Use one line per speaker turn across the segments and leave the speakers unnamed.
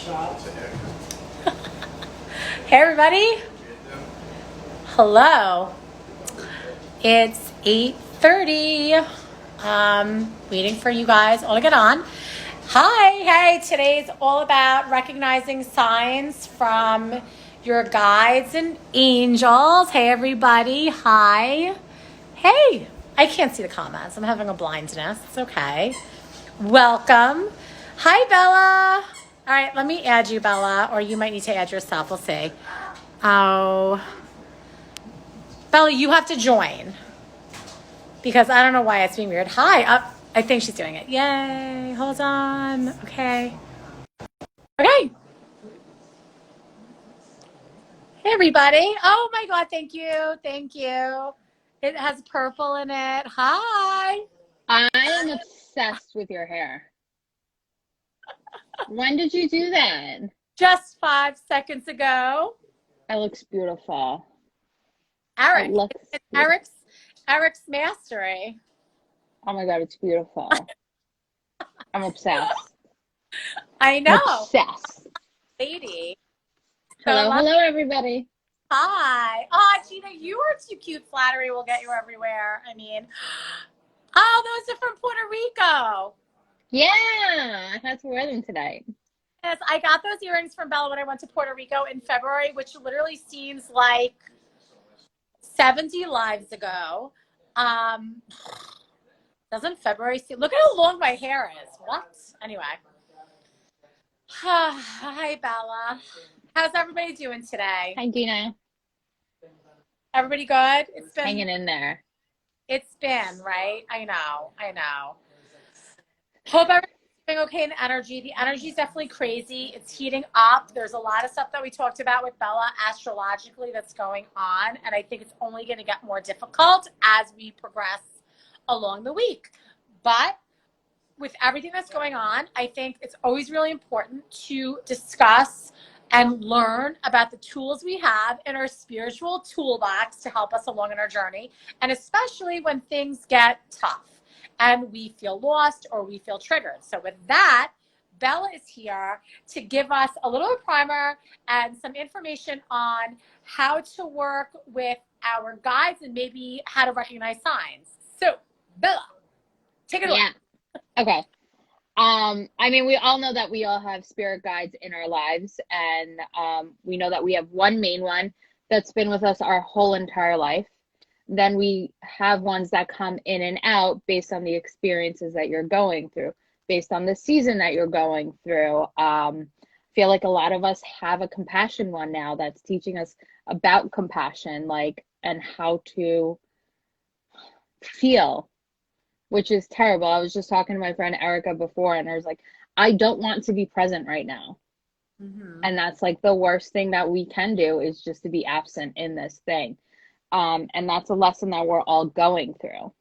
Hey everybody. Hello. It's 8:30. Waiting for you guys all to get on. Hi. Hey, today's all about recognizing signs from your guides and angels. Hey everybody. Hi. Hey. I can't see the comments. I'm having a blindness. It's okay. Welcome. Hi, Bella. All right, let me add you, Bella, or you might need to add yourself. We'll see. Oh, Bella, you have to join because I don't know why it's being weird. Hi, I think she's doing it. Yay. Hold on. Okay. Okay. Hey, everybody. Oh, my God. Thank you. Thank you. It has purple in it. Hi.
I am obsessed with your hair. When did you do that?
Just 5 seconds ago.
It looks beautiful. It
Eric.
looks
It's
beautiful.
Eric's mastery.
Oh my God, it's beautiful. I'm obsessed.
I
I'm
know.
obsessed.
Lady. So
Hello, hello, everybody.
hi. Oh, Gina, you are too cute. Flattery will get you everywhere. I mean, oh, those are from Puerto Rico.
Yeah, I had to wear them tonight.
Yes, I got those earrings from Bella when I went to Puerto Rico in February, which literally seems like 70 lives ago. Um, doesn't February seem? Look at how long my hair is. What? Anyway. Hi, Bella. How's everybody doing today?
Hi, Dina.
Everybody good?
Hanging in there.
It's been, right? I know. Hope everything's doing okay in energy. The energy is definitely crazy. It's heating up. There's a lot of stuff that we talked about with Bella astrologically that's going on. And I think it's only going to get more difficult as we progress along the week. But with everything that's going on, I think it's always really important to discuss and learn about the tools we have in our spiritual toolbox to help us along in our journey. And especially when things get tough and we feel lost or we feel triggered. So with that, Bella is here to give us a little primer and some information on how to work with our guides and maybe how to recognize signs. So, Bella, take it away.
Yeah. Okay. I mean, we all know that we all have spirit guides in our lives, and we know that we have one main one that's been with us our whole entire life. Then we have ones that come in and out based on the experiences that you're going through, based on the season that you're going through. Feel like a lot of us have a compassion one now that's teaching us about compassion, like, and how to feel, which is terrible. I was just talking to my friend Erica before, and I was like, I don't want to be present right now.
Mm-hmm.
And that's like the worst thing that we can do, is just to be absent in this thing. And that's a lesson that we're all going through.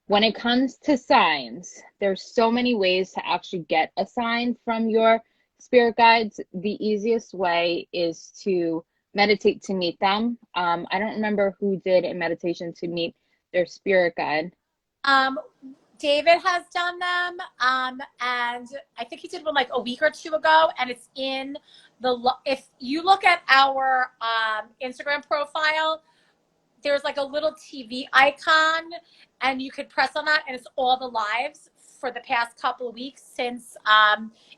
When it comes to signs, there's so many ways to actually get a sign from your spirit guides. The easiest way is to meditate to meet them. I don't remember who did a meditation to meet their spirit guide.
Um, David has done them, and I think he did one like a week or two ago. And it's in if you look at our Instagram profile, there's like a little TV icon, and you could press on that, and it's all the lives for the past couple of weeks since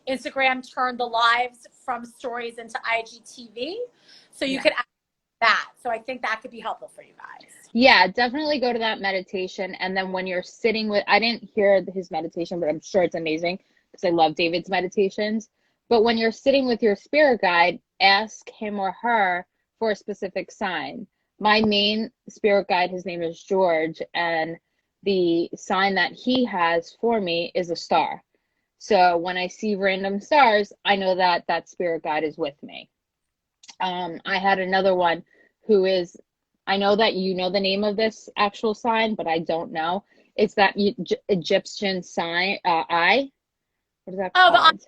Instagram turned the lives from stories into IGTV. So you
Yeah.
could add that. So I think that could be helpful for you guys.
Yeah, definitely go to that meditation. And then when you're sitting with, I didn't hear his meditation, but I'm sure it's amazing because I love David's meditations. But when you're sitting with your spirit guide, ask him or her for a specific sign. My main spirit guide, his name is George, and the sign that he has for me is a star. So when I see random stars, I know that that spirit guide is with me. I had another one who is, I know that you know the name of this actual sign, but I don't know. It's that Egyptian sign, eye. What is that
Oh,
called?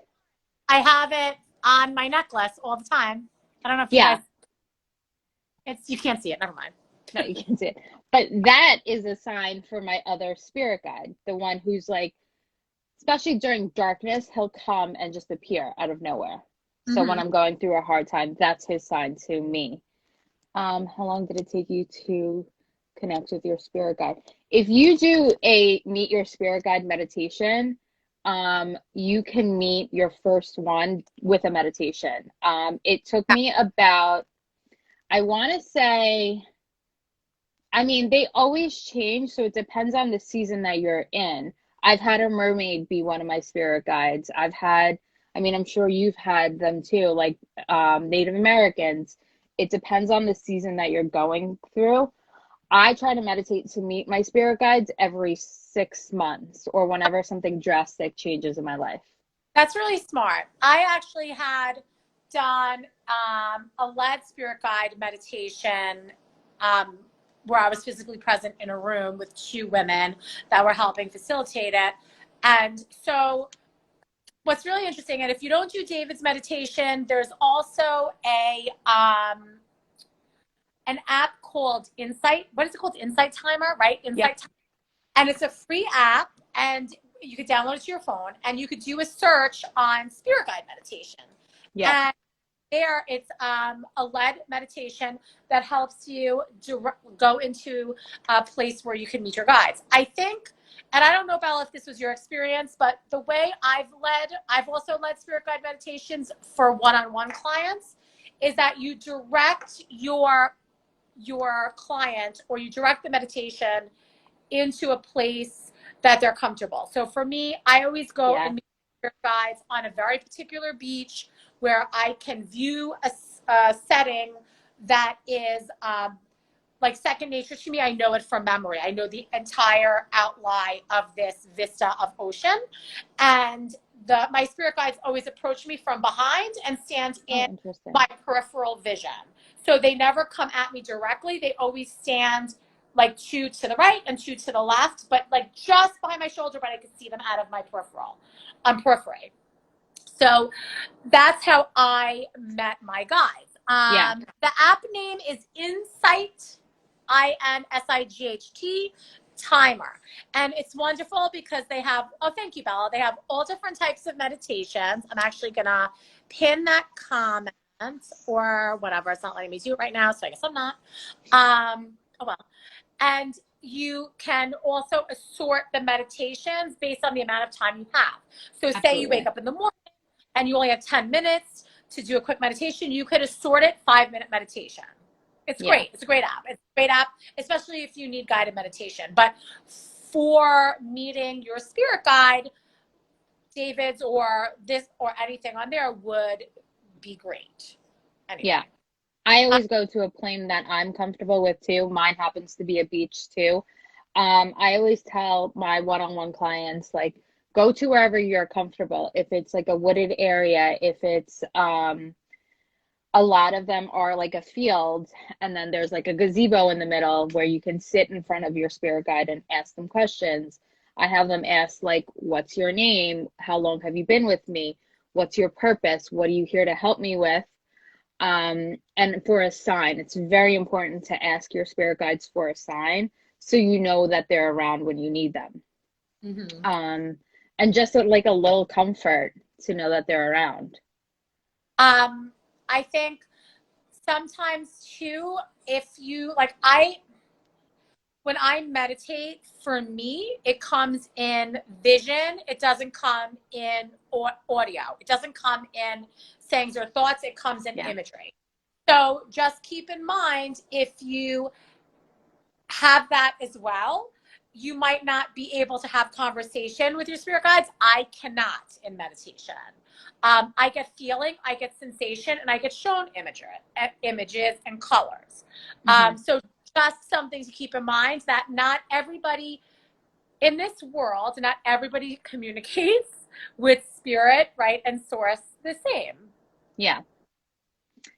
I have it on my necklace all the time. I don't know if you guys,
Yeah,
you can't see it. Never mind.
no, you can see it. But that is a sign for my other spirit guide, the one who's like, especially during darkness, he'll come and just appear out of nowhere. So when
Hmm.
I'm going through a hard time, that's his sign to me. How long did it take you to connect with your spirit guide? If you do a meet your spirit guide meditation, you can meet your first one with a meditation. It took me about, I want to say, I mean, they always change, so it depends on the season that you're in. I've had a mermaid be one of my spirit guides. I've had, I mean, I'm sure you've had them too, like Native Americans. It depends on the season that you're going through. I try to meditate to meet my spirit guides every 6 months or whenever something drastic changes in my life.
That's really smart. I actually had done a led spirit guide meditation um, where I was physically present in a room with two women that were helping facilitate it. And so, what's really interesting, and if you don't do David's meditation, there's also an app called Insight. What is it called? Insight Timer, right?
Yep.
Insight Timer. And it's a free app, and you could download it to your phone, and you could do a search on spirit guide meditation.
Yep.
And there, it's a led meditation that helps you go into a place where you can meet your guides. I think, and I don't know, Bella, if this was your experience, but the way I've also led spirit guide meditations for one-on-one clients, is that you direct your client, or you direct the meditation into a place that they're comfortable. So for me, I always go
Yeah.
and meet spirit guides on a very particular beach where I can view a setting that is like second nature to me. I know it from memory. I know the entire outline of this vista of ocean, and my spirit guides always approach me from behind and stand
Oh,
in
interesting.
my peripheral vision. So they never come at me directly. They always stand like two to the right and two to the left, but like just behind my shoulder, but I could see them out of my periphery. So that's how I met my guides.
Yeah.
The app name is Insight, INSIGHT Timer. And it's wonderful because they have, oh, thank you, Bella. They have all different types of meditations. I'm actually going to pin that comment or whatever. It's not letting me do it right now, so I guess I'm not. Oh, well. And you can also assort the meditations based on the amount of time you have. So say you wake
Absolutely.
up in the morning and you only have 10 minutes to do a quick meditation, you could assort it 5-minute meditation. It's
Yeah.
great. It's a great app. It's a great app, especially if you need guided meditation. But for meeting your spirit guide, David's or this or anything on there would be great.
Yeah.
Anyway.
I
Uh,
always go to a plane that I'm comfortable with too. Mine happens to be a beach too. I always tell my one-on-one clients, like, go to wherever you're comfortable. If it's like a wooded area, if it's a lot of them are like a field, and then there's like a gazebo in the middle where you can sit in front of your spirit guide and ask them questions. I have them ask, like, what's your name? How long have you been with me? What's your purpose? What are you here to help me with? And for a sign, it's very important to ask your spirit guides for a sign so you know that they're around when you need them.
mhm.
Um, and just like a little comfort to know that they're around.
um, I think sometimes too, if you like, when I meditate, for me, it comes in vision. It doesn't come in audio. It doesn't come in sayings or thoughts. It comes in
Yeah.
imagery. So just keep in mind, if you have that as well, you might not be able to have conversation with your spirit guides. I cannot in meditation. I get feeling, I get sensation, and I get shown images and colors.
Hmm.
So just something to keep in mind, that not everybody in this world, not everybody communicates with spirit, right, and source the same.
Yeah.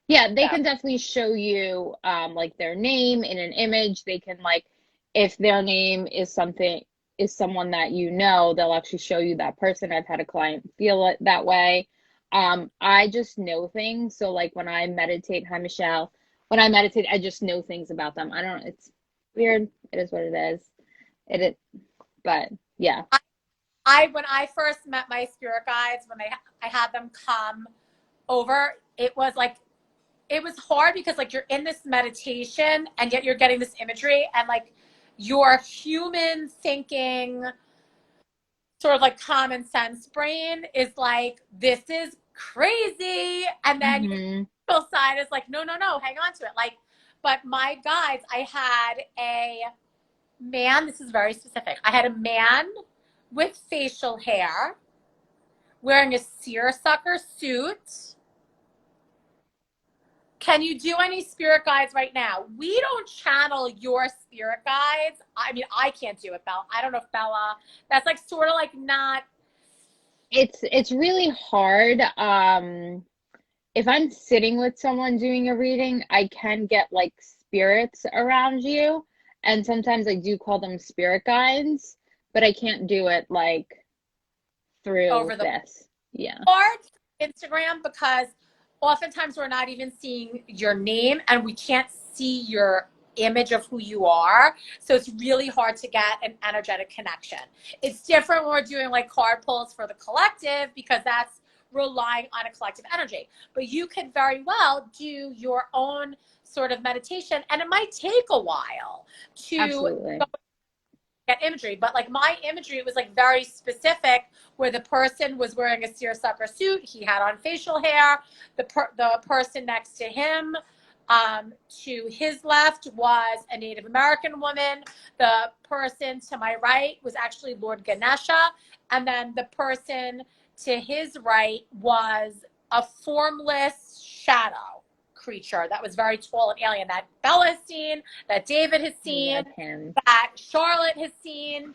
Yeah, they
So,
can definitely show you like their name in an image. They can, like, if their name is something, is someone that you know, they'll actually show you that person. I've had a client feel it that way. I just know things. So like when I meditate, hi Michelle, when I meditate, I just know things about them. I don't, it's weird. It is what it is. It, but yeah.
I when I first met my spirit guides, when I had them come over, it was like, it was hard because like you're in this meditation and yet you're getting this imagery and like your human thinking sort of like common sense brain is like, this is crazy. And then your
Mm-hmm.
spiritual side is like, no, no, no, hang on to it. Like, but my guides, I had a man, this is very specific. I had a man with facial hair wearing a seersucker suit. Can you do any spirit guides right now? We don't channel your spirit guides. I mean, I can't do it, Bella. I don't know if Bella, that's like sort of like not.
It's really hard. If I'm sitting with someone doing a reading, I can get like spirits around you, and sometimes I do call them spirit guides, but I can't do it like through
Over the
this. Yeah,
hard Instagram because oftentimes we're not even seeing your name and we can't see your image of who you are. So it's really hard to get an energetic connection. It's different when we're doing like card pulls for the collective because that's relying on a collective energy. But you could very well do your own sort of meditation and it might take a while to
absolutely.
get imagery, but like my imagery was like very specific where the person was wearing a seersucker suit, he had on facial hair, the person next to him to his left was a Native American woman, the person to my right was actually Lord Ganesha, and then the person to his right was a formless shadow creature that was very tall and alien that Bella has seen, that David has
I
seen,
love him.
that Charlotte has seen.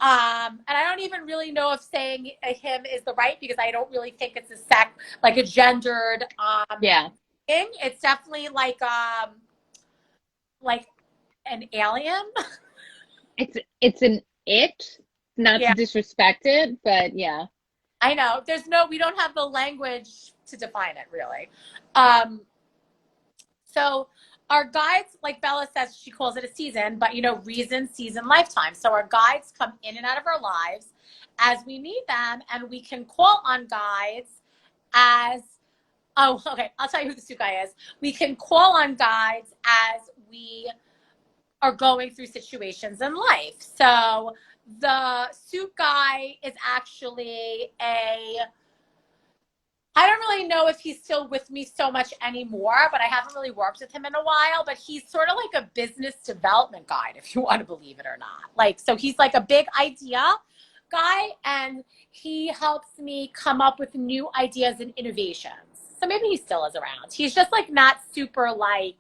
And I don't even really know if saying him is the right because I don't really think it's a like a gendered
Yeah,
thing. It's definitely like an alien.
it's an it, not to
Yeah,
disrespect it, but yeah.
I know. We don't have the language to define it really. Um, So our guides, like Bella says, she calls it a season, but reason, season, lifetime. So our guides come in and out of our lives as we need them, and we can call on guides as, oh, okay, I'll tell you who the suit guy is. We can call on guides as we are going through situations in life. So the suit guy is actually I don't really know if he's still with me so much anymore, but I haven't really worked with him in a while. But he's sort of like a business development guide, if you want to believe it or not. Like, so he's like a big idea guy, and he helps me come up with new ideas and innovations. So maybe he still is around. He's just like not super like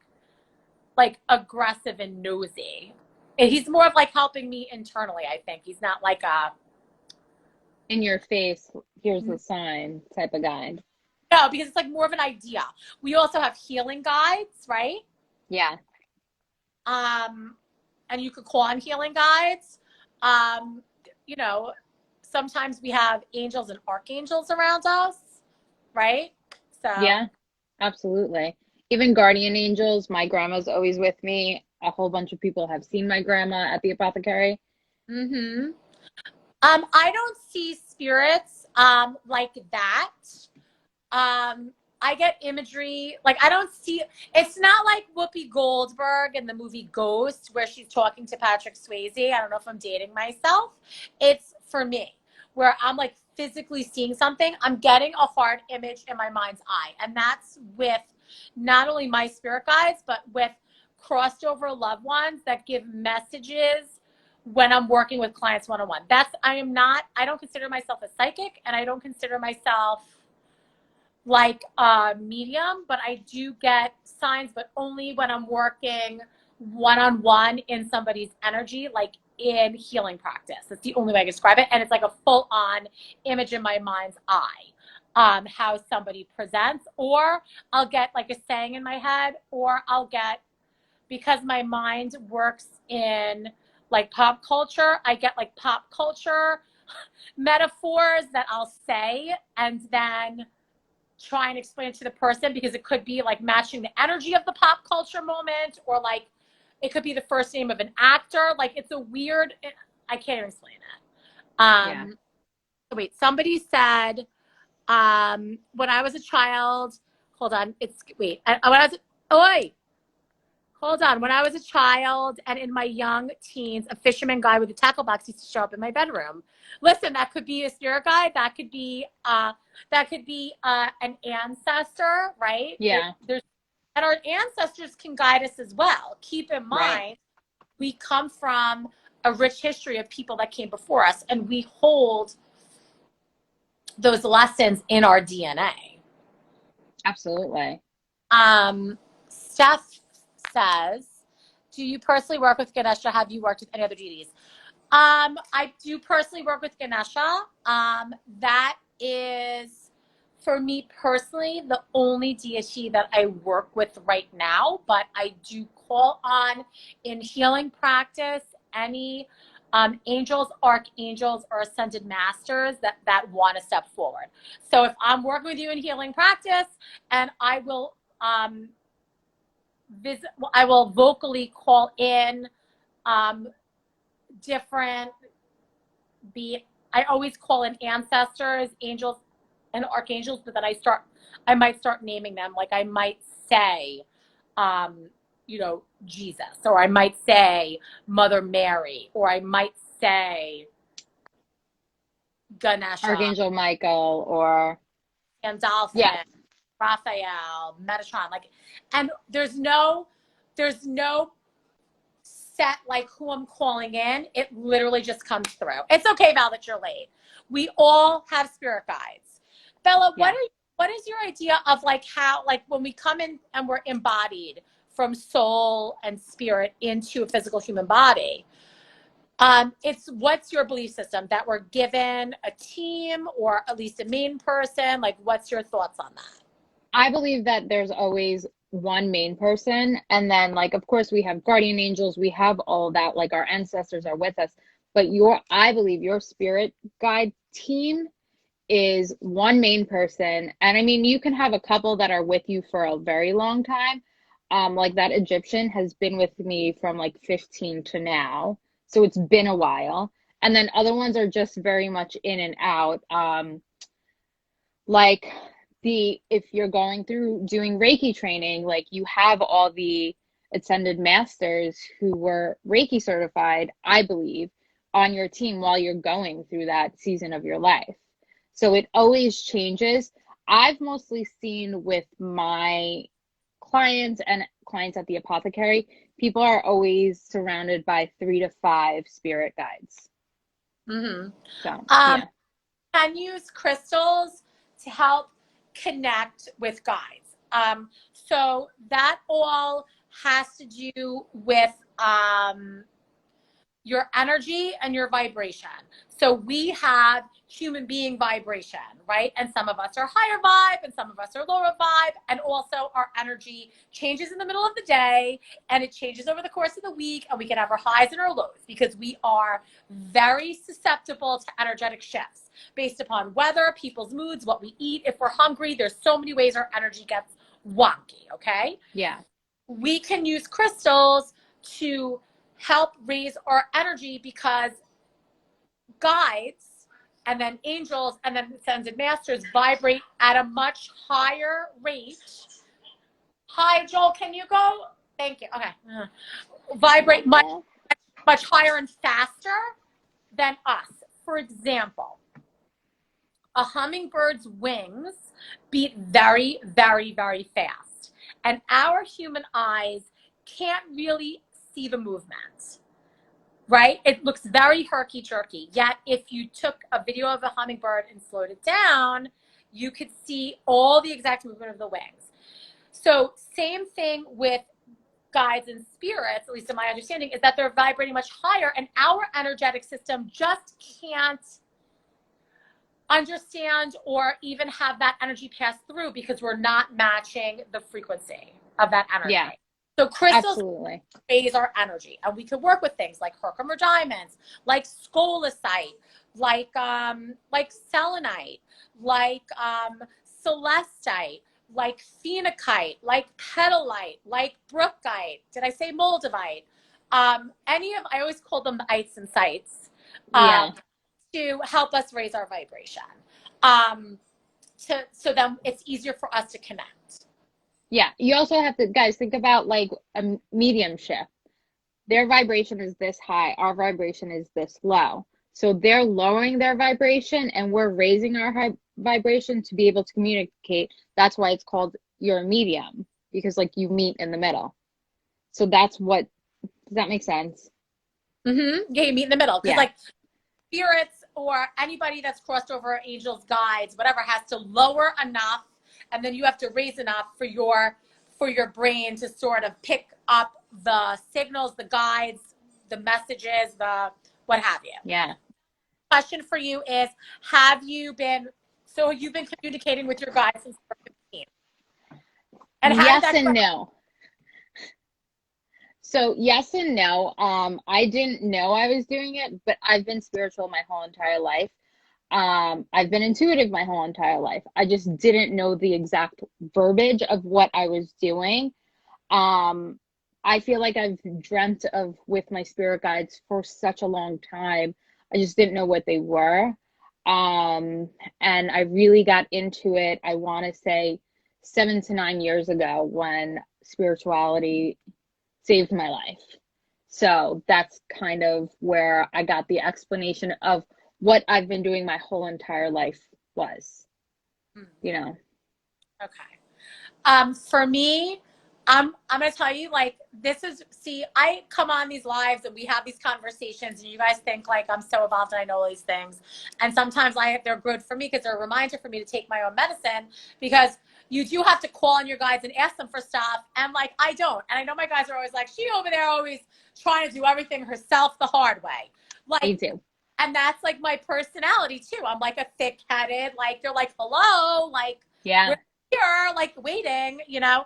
aggressive and nosy. And he's more of like helping me internally, I think. He's not like a
In your face, here's the sign type of guide.
no, because it's like more of an idea. We also have healing guides, right?
Yeah.
Um, and you could call on healing guides. Um, you know, sometimes we have angels and archangels around us, right? So,
Yeah, absolutely. Even guardian angels, my grandma's always with me. A whole bunch of people have seen my grandma at the apothecary.
mm-hmm. I don't see spirits like that. Um, I get imagery. Like I don't see. It's not like Whoopi Goldberg in the movie Ghost, where she's talking to Patrick Swayze. I don't know if I'm dating myself. It's for me, where I'm like physically seeing something. I'm getting a hard image in my mind's eye, and that's with not only my spirit guides, but with crossed over loved ones that give messages when I'm working with clients one-on-one. I don't consider myself a psychic, and I don't consider myself like a medium, but I do get signs, but only when I'm working one-on-one in somebody's energy, like in healing practice. That's the only way I can describe it. And it's like a full-on image in my mind's eye, how somebody presents, or I'll get like a saying in my head, or I'll get, because my mind works in like pop culture, I get like pop culture metaphors that I'll say and then try and explain it to the person, because it could be like matching the energy of the pop culture moment, or like it could be the first name of an actor. Like it's a weird, I can't even explain it.
Yeah.
Wait, somebody said When I was a child, hold on, when I was, oi, hold on. When I was a child and in my young teens, a fisherman guy with a tackle box used to show up in my bedroom. Listen, that could be a spirit guide. That could be an ancestor, right?
Yeah,
And our ancestors can guide us as well. Keep in
right.
mind, we come from a rich history of people that came before us, and we hold those lessons in our DNA.
Absolutely.
Steph says, do you personally work with Ganesha? Have you worked with any other deities? I do personally work with Ganesha. That is, for me personally, the only deity that I work with right now, but I do call on in healing practice any angels, archangels, or ascended masters that want to step forward. So if I'm working with you in healing practice, and I will I will vocally call in um, different I always call in ancestors, angels, and archangels, but then I might start naming them. Like I might say, um, Jesus, or I might say Mother Mary, or I might say Ganesha,
Archangel Michael or yeah,
Gandalfin, Raphael, Metatron, and there's no set like who I'm calling in. It literally just comes through. It's okay, Val, that you're late. We all have spirit guides. Bella,
yeah.
what is your idea of like how like when we come in and we're embodied from soul and spirit into a physical human body? It's what's your belief system that we're given a team or at least a main person? Like, what's your thoughts on that?
I believe that there's always one main person, and then like of course we have guardian angels, we have all that, like our ancestors are with us. But I believe your spirit guide team is one main person. And I mean, you can have a couple that are with you for a very long time. Like that Egyptian has been with me from like 15 to now. So it's been a while. And then other ones are just very much in and out. Like if you're going through doing Reiki training, like you have all the ascended masters who were Reiki certified, I believe, on your team while you're going through that season of your life. So it always changes. I've mostly seen with my clients and clients at the apothecary, people are always surrounded by 3 to 5 spirit guides.
Mm-hmm.
So,
Um,
yeah.
can use crystals to help connect with guides. So that all has to do with your energy and your vibration. So we have human being vibration, right? And some of us are higher vibe and some of us are lower vibe. And also our energy changes in the middle of the day and it changes over the course of the week. And we can have our highs and our lows because we are very susceptible to energetic shifts based upon weather, people's moods, what we eat. If we're hungry, there's so many ways our energy gets wonky, okay?
Yeah.
We can use crystals to help raise our energy because guides and then angels and then ascended masters vibrate at a much higher rate. Hi, Joel, can you go? Thank you. Okay. Vibrate much higher and faster than us. For example, a hummingbird's wings beat very, very, very fast. And our human eyes can't really see the movement, right? It looks very herky jerky. Yet, if you took a video of a hummingbird and slowed it down, you could see all the exact movement of the wings. So, same thing with guides and spirits, at least in my understanding, is that they're vibrating much higher, and our energetic system just can't understand or even have that energy pass through because we're not matching the frequency of that energy.
Yeah,
So crystals
absolutely.
raise our energy, and we can work with things like Herkimer diamonds, like scolecite, like selenite, celestite, like phenakite, like petalite, like brookite. Did I say moldavite? I always call them the ites and sites.
Yeah.
To help us raise our vibration. Um, so then it's easier for us to connect.
Yeah. You also have to, guys, think about like a mediumship. Their vibration is this high, our vibration is this low. So they're lowering their vibration and we're raising our vibration to be able to communicate. That's why it's called you're a medium, because like you meet in the middle. So that's what, does that make sense?
Mm-hmm. Yeah, you meet in the middle. Because
Yeah.
like spirits or anybody that's crossed over, angels, guides, whatever, has to lower enough, and then you have to raise enough for your brain to sort of pick up the signals, the guides, the messages, the what have you.
Yeah.
Question for you is, have you been, so you've been communicating with your guides since you were 15? And how did
Yes
that
and
go?
no. So yes and no. I didn't know I was doing it, but I've been spiritual my whole entire life. I've been intuitive my whole entire life. I just didn't know the exact verbiage of what I was doing. Um, I feel like I've dreamt of with my spirit guides for such a long time. I just didn't know what they were. And I really got into it, I want to say 7 to 9 years ago, when spirituality saved my life. So that's kind of where I got the explanation of what I've been doing my whole entire life was, you know.
Okay. For me, I'm gonna tell you, like, this is, see, I come on these lives and we have these conversations and you guys think like I'm so evolved and I know all these things. And sometimes they're good for me because they're a reminder for me to take my own medicine, because you do have to call on your guides and ask them for stuff. And like, I don't. And I know my guys are always like, she over there always trying to do everything herself the hard way.
Me
Like,
too.
and that's like my personality too. I'm like a thick-headed, like, they're like, hello, like,
Yeah.
we're here, like waiting, you know?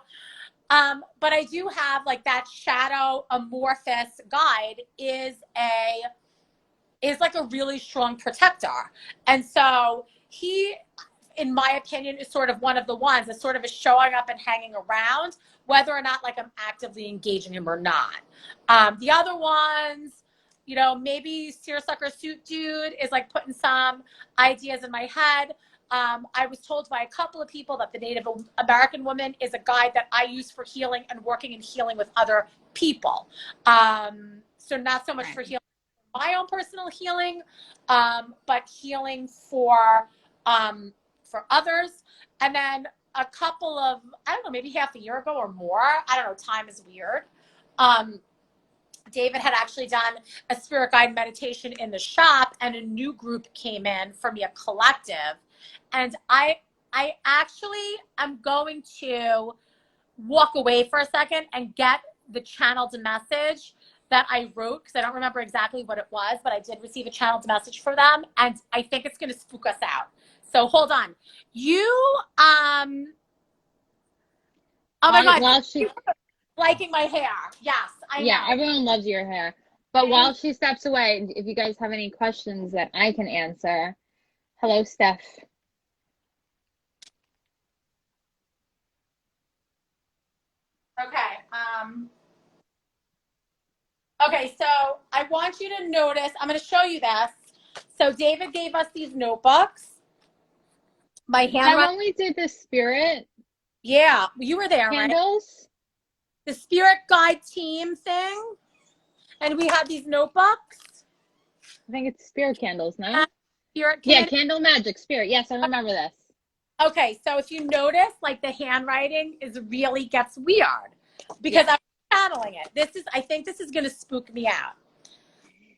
But I do have like that shadow amorphous guide is like a really strong protector. And so he, in my opinion, is sort of one of the ones that sort of is showing up and hanging around, whether or not like I'm actively engaging him or not. The other ones, you know, maybe seersucker suit dude is like putting some ideas in my head. I was told by a couple of people that the Native American woman is a guide that I use for healing and working and healing with other people. So not so much for healing, my own personal healing, but healing for others. And then a couple of, I don't know, maybe half a year ago or more, I don't know, time is weird. David had actually done a spirit guide meditation in the shop, and a new group came in for me, a collective. And I actually am going to walk away for a second and get the channeled message that I wrote, because I don't remember exactly what it was, but I did receive a channeled message for them, and I think it's going to spook us out. So hold on. You, oh my God,
While she,
liking my hair. Yes, I
yeah,
know.
everyone loves your hair. But while she steps away, if you guys have any questions that I can answer, hello, Steph.
Okay. Okay, so I want you to notice, I'm going to show you this. So David gave us these notebooks. My
Is that
handwriting.
when we did the spirit
Yeah, you were there, right?
candles?
The spirit guide team thing. And we had these notebooks.
I think it's spirit candles, no?
Spirit
Yeah,
candle.
candle magic, spirit. Yes, I remember this.
Okay, so if you notice, like the handwriting is really gets weird because
Yeah.
I'm channeling it. I think this is going to spook me out.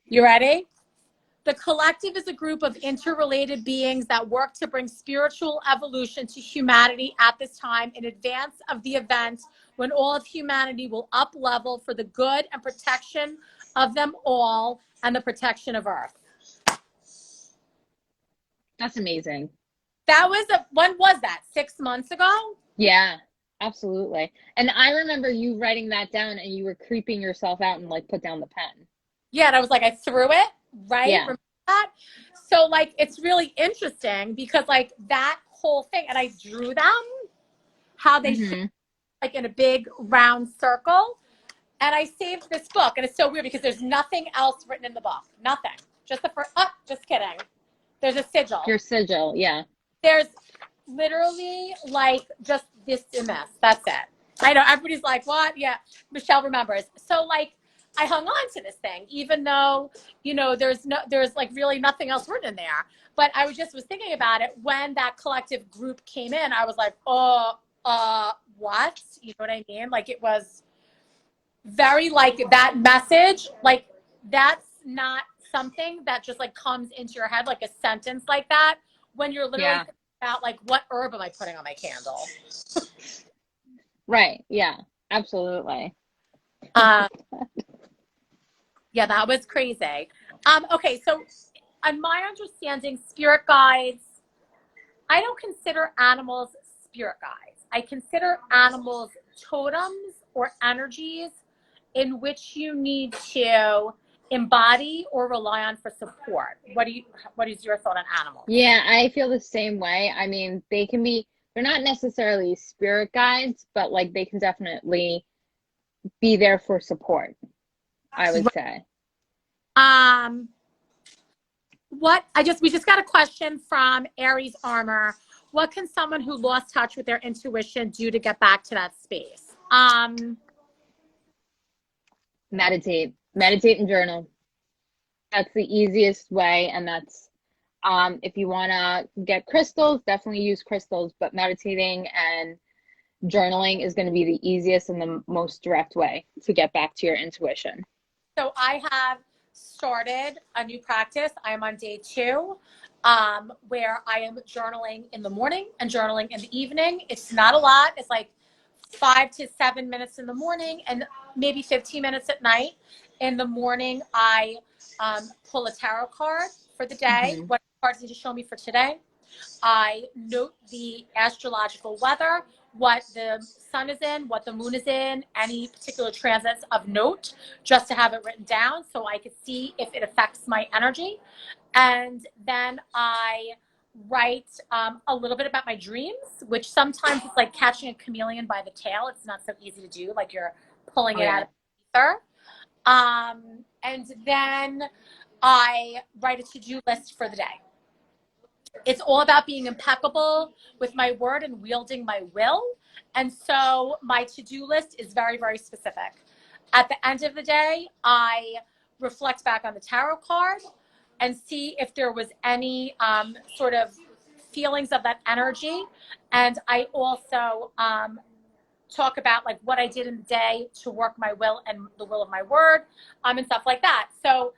You ready? The collective is a group of interrelated beings that work to bring spiritual evolution to humanity at this time in advance of the event when all of humanity will up level for the good and protection of them all and the protection of Earth.
That's amazing.
When was that? 6 months ago?
Yeah, absolutely. And I remember you writing that down and you were creeping yourself out and like put down the pen.
Yeah, and I was like, I threw it, right?
Yeah.
Remember that? So like, it's really interesting because like that whole thing, and I drew them, how they show
Mm-hmm.
like in a big round circle. And I saved this book, and it's so weird because there's nothing else written in the book. Nothing. Just the first, oh, just kidding. There's a sigil.
Your sigil, yeah.
There's literally like just this and this. That's it. I know everybody's like, what? Yeah, Michelle remembers. So like, I hung on to this thing, even though there's like really nothing else written in there. But I was thinking about it when that collective group came in. I was like, oh, what? You know what I mean? Like it was very like that message. Like that's not something that just like comes into your head like a sentence like that when you're literally
Yeah.
thinking about like what herb am I putting on my candle.
Right. Yeah. Absolutely.
Um, yeah, that was crazy. Okay, so on my understanding, spirit guides, I don't consider animals spirit guides. I consider animals totems or energies in which you need to embody or rely on for support. What is your thought on animals?
Yeah, I feel the same way. I mean, they're not necessarily spirit guides, but like they can definitely be there for support, I would say.
Um, we just got a question from Aries Armor. What can someone who lost touch with their intuition do to get back to that space?
Meditate and journal. That's the easiest way, and that's if you want to get crystals, definitely use crystals, but meditating and journaling is going to be the easiest and the most direct way to get back to your intuition.
So I have started a new practice. I am on day 2, where I am journaling in the morning and journaling in the evening. It's not a lot. It's like 5 to 7 minutes in the morning and maybe 15 minutes at night. In the morning, I pull a tarot card for the day.
Hmm.
What cards need to show me for today? I note the astrological weather, what the sun is in, what the moon is in, any particular transits of note, just to have it written down so I could see if it affects my energy. And then I write a little bit about my dreams, which sometimes it's like catching a chameleon by the tail. It's not so easy to do, like you're pulling
Oh
it out
yeah.
of the ether. And then I write a to-do list for the day. It's all about being impeccable with my word and wielding my will. And so my to-do list is very, very specific. At the end of the day, I reflect back on the tarot card and see if there was any sort of feelings of that energy. And I also talk about like what I did in the day to work my will and the will of my word, and stuff like that. So,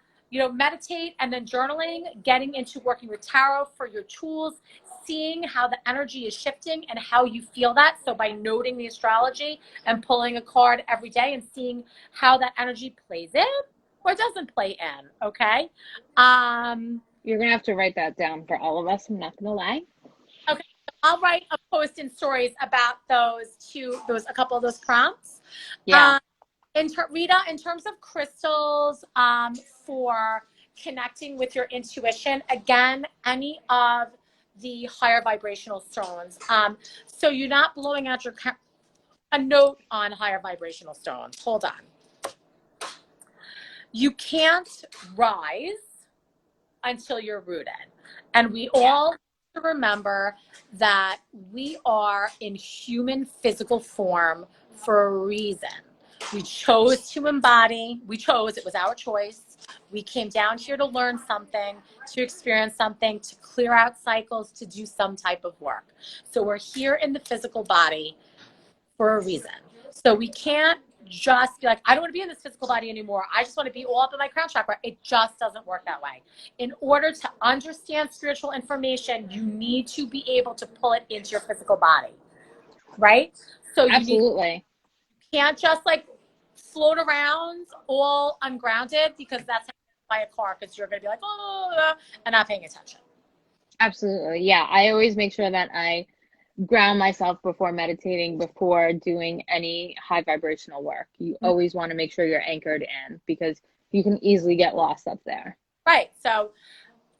meditate and then journaling, getting into working with tarot for your tools, seeing how the energy is shifting and how you feel that. So by noting the astrology and pulling a card every day and seeing how that energy plays in or doesn't play in. Okay.
You're gonna have to write that down for all of us. I'm not gonna lie.
Okay, I'll write a post in stories about a couple of those prompts.
Yeah.
Um, Rita, in terms of crystals, for connecting with your intuition, again, any of the higher vibrational stones. So you're not blowing out a note on higher vibrational stones. Hold on. You can't rise until you're rooted. And we all have to remember that we are in human physical form for a reason. We chose to embody, it was our choice. We came down here to learn something, to experience something, to clear out cycles, to do some type of work. So we're here in the physical body for a reason. So we can't just be like, I don't want to be in this physical body anymore. I just want to be all up in my crown chakra. It just doesn't work that way. In order to understand spiritual information, you need to be able to pull it into your physical body, right? So
Absolutely.
can't just like float around all ungrounded, because that's how you buy a car, because you're going to be like, oh, and not paying attention.
Absolutely. Yeah. I always make sure that I ground myself before meditating, before doing any high vibrational work. You always want to make sure you're anchored in because you can easily get lost up there.
Right. So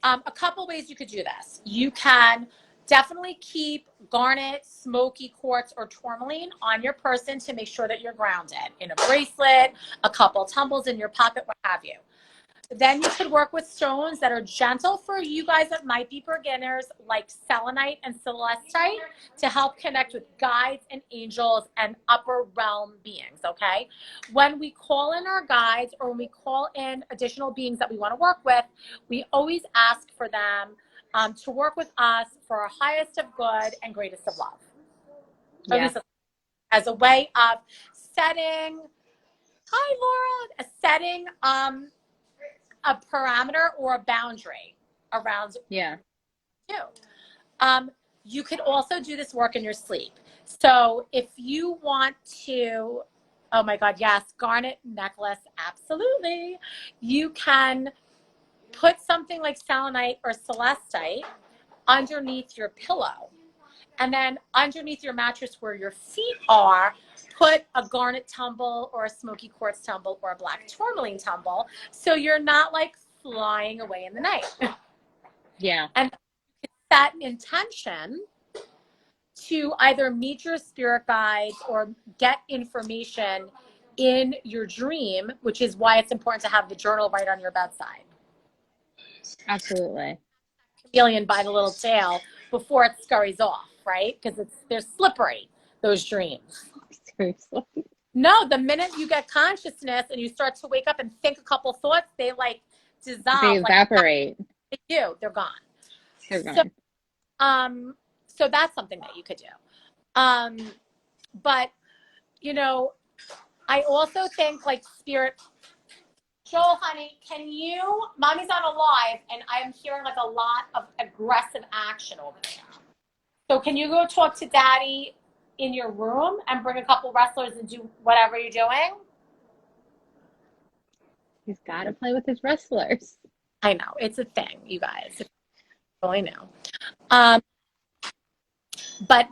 a couple ways you could do this. You can definitely keep garnet, smoky quartz, or tourmaline on your person to make sure that you're grounded, in a bracelet, a couple tumbles in your pocket, what have you. Then you could work with stones that are gentle for you guys that might be beginners, like selenite and celestite, to help connect with guides and angels and upper realm beings, okay? When we call in our guides or when we call in additional beings that we want to work with, we always ask for them to work with us for our highest of good and greatest of love. Or at
Yeah.
least as a way of setting, hi Laura, setting a parameter or a boundary around
Yeah.
you. You could also do this work in your sleep. So if you want to, oh my God, yes, garnet necklace, absolutely. You can put something like selenite or celestite underneath your pillow. And then underneath your mattress where your feet are, put a garnet tumble or a smoky quartz tumble or a black tourmaline tumble. So you're not like flying away in the night.
Yeah.
And set an intention to either meet your spirit guides or get information in your dream, which is why it's important to have the journal right on your bedside.
Absolutely.
Chameleon by the little tail before it scurries off, right? Because they're slippery, those dreams.
Seriously.
No, the minute you get consciousness and you start to wake up and think a couple thoughts, they like
They
dissolve, like
evaporate.
they do. They're gone.
They're
So,
gone.
so that's something that you could do. But you know, I also think like spirit. Joel, honey, can you? Mommy's on a live, and I'm hearing like a lot of aggressive action over there. So can you go talk to Daddy in your room and bring a couple wrestlers and do whatever you're doing?
He's got to play with his wrestlers.
I know it's a thing, you guys. It's really new. Um, but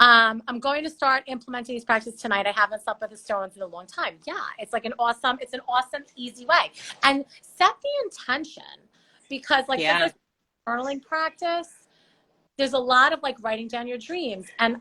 I'm going to start implementing these practices tonight. I haven't slept with the stones in a long time. Yeah, it's like it's an awesome, easy way. And set the intention because, like, for this journaling practice, there's a lot of like writing down your dreams. And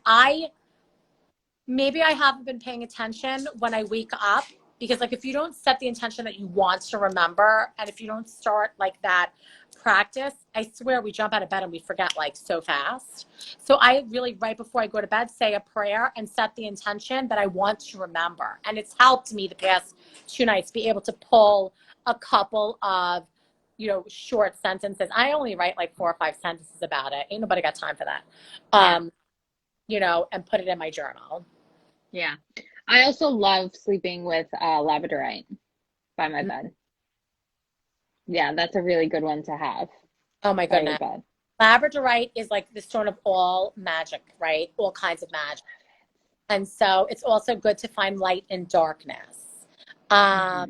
maybe I haven't been paying attention when I wake up because, like, if you don't set the intention that you want to remember and if you don't start like that practice, I swear we jump out of bed and we forget like so fast. So I really, right before I go to bed, say a prayer and set the intention that I want to remember. And it's helped me the past 2 nights be able to pull a couple of, short sentences. I only write like 4 or 5 sentences about it. Ain't nobody got time for that. And put it in my journal.
Yeah. I also love sleeping with labradorite by my bed. Yeah, that's a really good one to have.
Oh my goodness. Labradorite is like the stone of all magic, right? All kinds of magic. And so it's also good to find light in darkness. Yeah,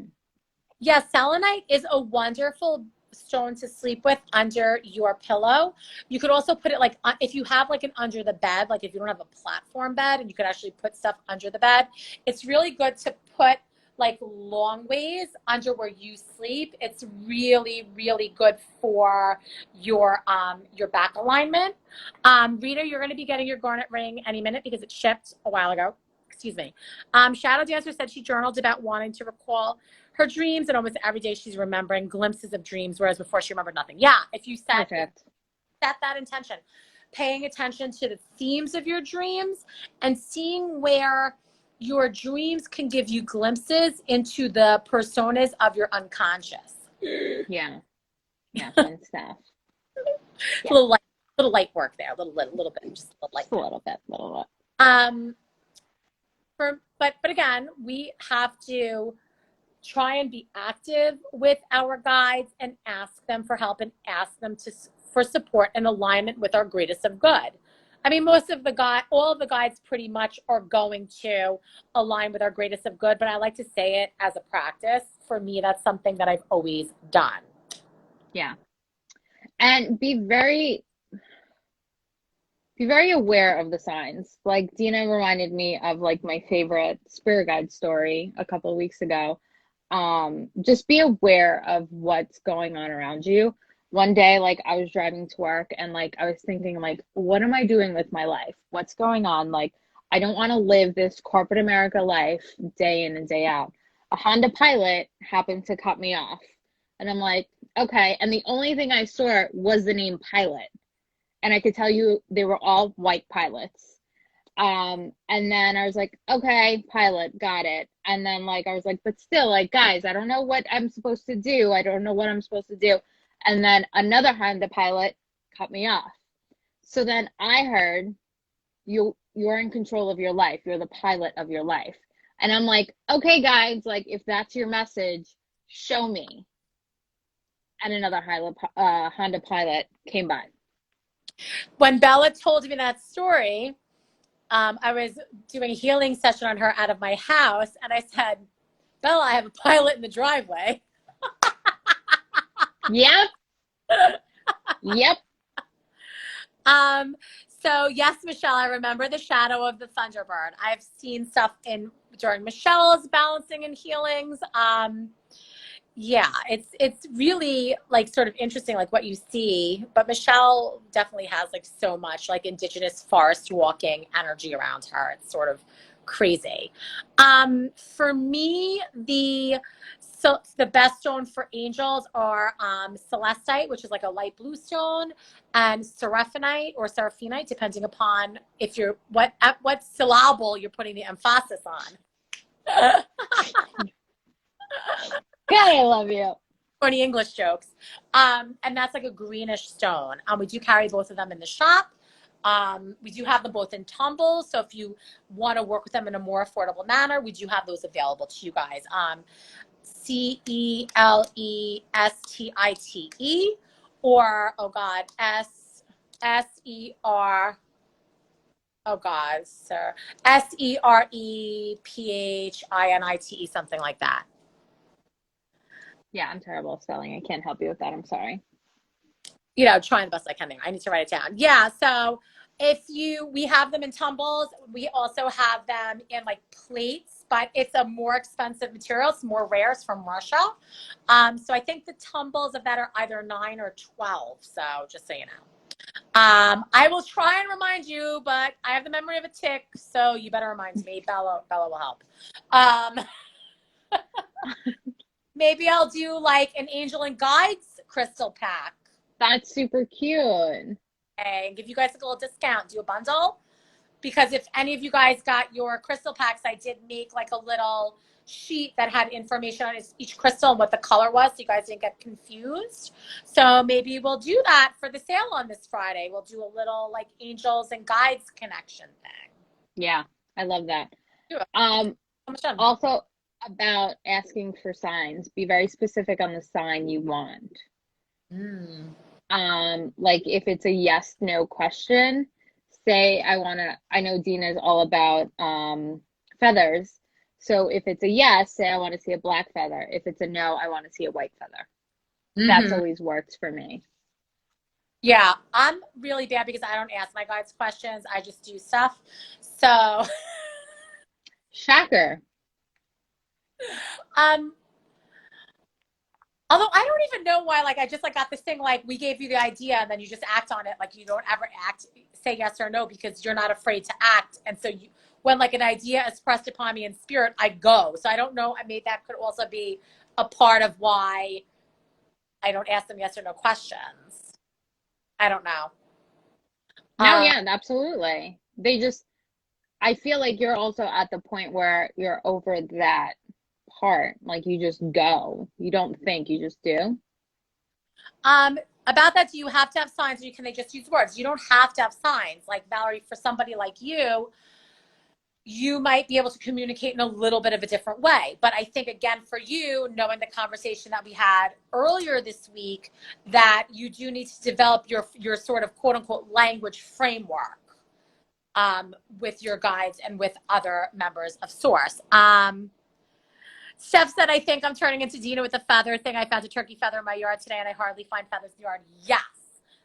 selenite is a wonderful stone to sleep with under your pillow. You could also put it like, if you have like an under the bed, like if you don't have a platform bed and you could actually put stuff under the bed, it's really good to put like long ways under where you sleep. It's really, really good for your back alignment. Rita, you're going to be getting your garnet ring any minute because it shipped a while ago. Excuse me. Shadow Dancer said she journaled about wanting to recall her dreams, and almost every day she's remembering glimpses of dreams, whereas before she remembered nothing. Yeah, if you set that intention, paying attention to the themes of your dreams and seeing where your dreams can give you glimpses into the personas of your unconscious.
Yeah. Yeah, fun stuff.
Yeah. Little light work there, a little bit, just a little bit. But again, we have to try and be active with our guides and ask them for help and ask them for support and alignment with our greatest of good. I mean, all of the guides pretty much are going to align with our greatest of good, but I like to say it as a practice. For me, that's something that I've always done.
Yeah. And be very aware of the signs. Like Dina reminded me of like my favorite spirit guide story a couple of weeks ago. Just be aware of what's going on around you. One day, like I was driving to work and like I was thinking like, what am I doing with my life? What's going on? Like, I don't want to live this corporate America life day in and day out. A Honda Pilot happened to cut me off. And I'm like, okay. And the only thing I saw was the name pilot. And I could tell you they were all white pilots. And then I was like, okay, pilot, got it. And then like I was like, but still, like, guys, I don't know what I'm supposed to do. I don't know what I'm supposed to do. And then another Honda pilot cut me off. So then I heard you're in control of your life. You're the pilot of your life. And I'm like, okay, guys, like if that's your message, show me. And another Honda pilot came by.
When Bella told me that story, I was doing a healing session on her out of my house, and I said, Bella, I have a pilot in the driveway.
Yep. Yep.
So yes, Michelle, I remember the shadow of the Thunderbird. I've seen stuff during Michelle's balancing and healings. Yeah, it's really like sort of interesting, like what you see. But Michelle definitely has like so much like indigenous forest walking energy around her. It's sort of crazy. For me, the best stone for angels are celestite, which is like a light blue stone, and seraphinite or seraphinite, depending upon if you're what syllable you're putting the emphasis on.
God, I love you.
Funny English jokes. And that's like a greenish stone. We do carry both of them in the shop. We do have them both in tumbles. So if you want to work with them in a more affordable manner, we do have those available to you guys. CELESTITE or, oh God, SER. Oh God, sir. SEREPHINITE, something like that.
Yeah, I'm terrible at spelling. I can't help you with that. I'm sorry.
Trying the best I can there. I need to write it down. Yeah. So we have them in tumbles. We also have them in like plates, but it's a more expensive material. It's more rare. It's from Russia. So I think the tumbles of that are either 9 or 12. So just so you know. I will try and remind you, but I have the memory of a tick, so you better remind me. Bella will help. Um, maybe I'll do like an angel and guides crystal pack.
That's super cute.
And give you guys a little discount. Do a bundle. Because if any of you guys got your crystal packs, I did make like a little sheet that had information on each crystal and what the color was, so you guys didn't get confused. So maybe we'll do that for the sale on this Friday. We'll do a little like angels and guides connection thing.
Yeah, I love that.
Do it. So much fun.
Also about asking for signs, be very specific on the sign you want.
Mm.
Like if it's a yes, no question, say I know Dina is all about feathers. So if it's a yes, say I want to see a black feather. If it's a no, I want to see a white feather. That's always worked for me.
Yeah, I'm really bad because I don't ask my guides questions. I just do stuff. So,
Shocker.
um, although I don't even know why, like, I just like got this thing, like, we gave you the idea and then you just act on it. Like, you don't ever say yes or no because you're not afraid to act. And so when like an idea is pressed upon me in spirit, I go. So I don't know. I mean, that could also be a part of why I don't ask them yes or no questions. I don't know.
No, yeah, absolutely. I feel like you're also at the point where you're over that part. Like you just go. You don't think, you just do.
About that, do you have to have signs or can they just use words? You don't have to have signs. Like Valerie, for somebody like you might be able to communicate in a little bit of a different way. But I think, again, for you, knowing the conversation that we had earlier this week, that you do need to develop your sort of quote unquote language framework with your guides and with other members of Source. Steph said, I think I'm turning into Dina with the feather thing. I found a turkey feather in my yard today and I hardly find feathers in the yard. Yes,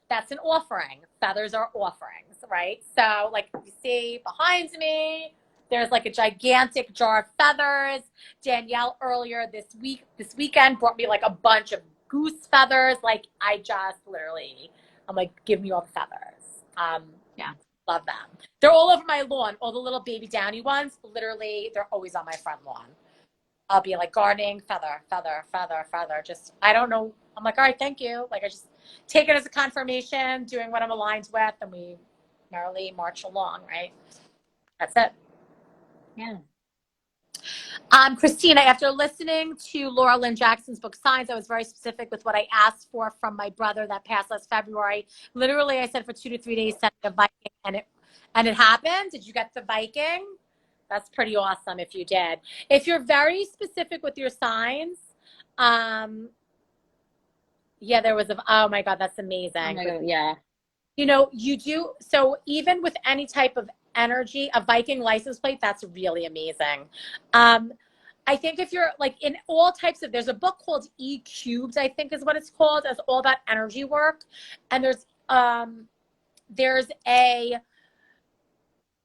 that's an offering. Feathers are offerings, right? So like you see behind me, there's like a gigantic jar of feathers. Danielle earlier this weekend brought me like a bunch of goose feathers. Like I just literally, I'm like, give me all the feathers.
Yeah.
Love them. They're all over my lawn. All the little baby downy ones, literally, they're always on my front lawn. I'll be like gardening, feather, feather, feather, feather. Just, I don't know. I'm like, all right, thank you. Like I just take it as a confirmation, doing what I'm aligned with, and we merrily march along, right? That's it.
Yeah.
Christina, after listening to Laura Lynn Jackson's book Signs, I was very specific with what I asked for from my brother that passed last February. Literally, I said for 2 to 3 days, send me a Viking, and it happened. Did you get the Viking? That's pretty awesome if you did. If you're very specific with your signs, yeah, there was oh my God, that's
Oh
amazing.
my God. Yeah.
You know, you do, so even with any type of energy, a Viking license plate, that's really amazing. I think if you're like in all types of, there's a book called E Cubed, I think is what it's called. It's all about energy work. And there's a,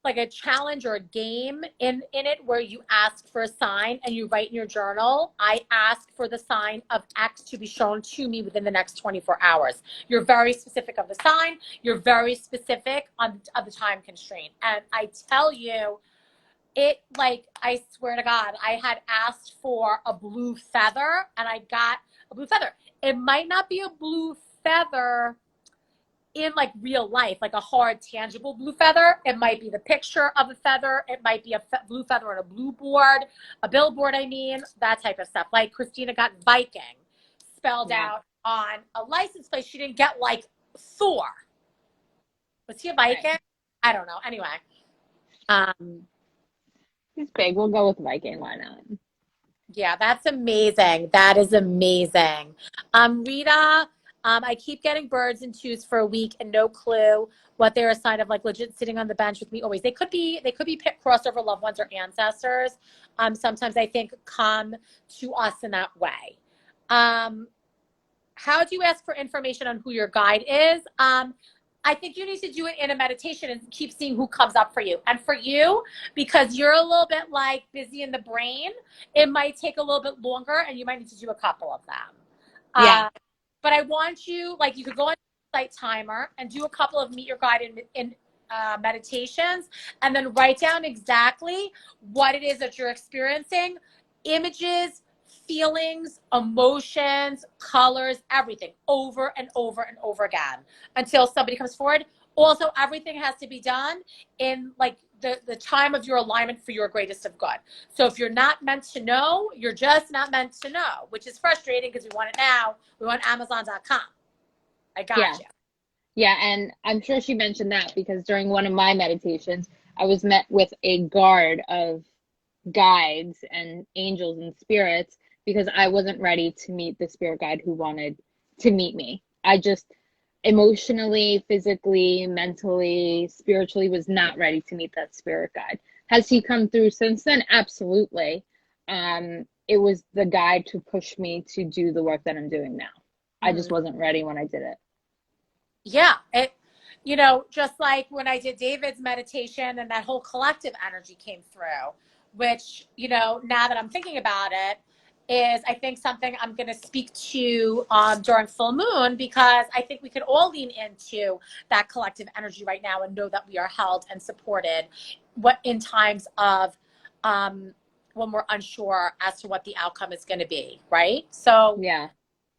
like a challenge or a game in it where you ask for a sign and you write in your journal, I ask for the sign of X to be shown to me within the next 24 hours. You're very specific of the sign. You're very specific of the time constraint. And I tell you, it, like, I swear to God, I had asked for a blue feather and I got a blue feather. It might not be a blue feather in like real life, like a hard, tangible blue feather. It might be the picture of a feather. It might be a blue feather on a blue board, a billboard, I mean, that type of stuff. Like Christina got Viking spelled out on a license plate. She didn't get like Thor. Was he a Viking?
Right.
I don't know. Anyway.
He's big. We'll go with Viking. Why not?
Yeah, that's amazing. That is amazing. Rita, I keep getting birds and twos for a week and no clue what they're a sign of, like legit sitting on the bench with me always. They could be crossover loved ones or ancestors. Sometimes I think come to us in that way. How do you ask for information on who your guide is? I think you need to do it in a meditation and keep seeing who comes up for you. And for you, because you're a little bit like busy in the brain, it might take a little bit longer and you might need to do a couple of them.
Yeah.
But I want you, like, you could go on site timer and do a couple of meet your guide in meditations, and then write down exactly what it is that you're experiencing, images, feelings, emotions, colors, everything over and over and over again until somebody comes forward. Also, everything has to be done in like the time of your alignment for your greatest of good. So if you're not meant to know, you're just not meant to know, which is frustrating because we want it now. We want Amazon.com. I got
Yeah.
you.
Yeah. And I'm sure she mentioned that because during one of my meditations, I was met with a guard of guides and angels and spirits because I wasn't ready to meet the spirit guide who wanted to meet me. I just emotionally, physically, mentally, spiritually was not ready to meet that spirit guide. Has he come through since then? Absolutely. It was the guide to push me to do the work that I'm doing now. I just wasn't ready when I did it.
Yeah, just like when I did David's meditation and that whole collective energy came through, which, now that I'm thinking about it, is I think something I'm going to speak to during full moon, because I think we could all lean into that collective energy right now and know that we are held and supported in times of when we're unsure as to what the outcome is going to be, right? So
Yeah.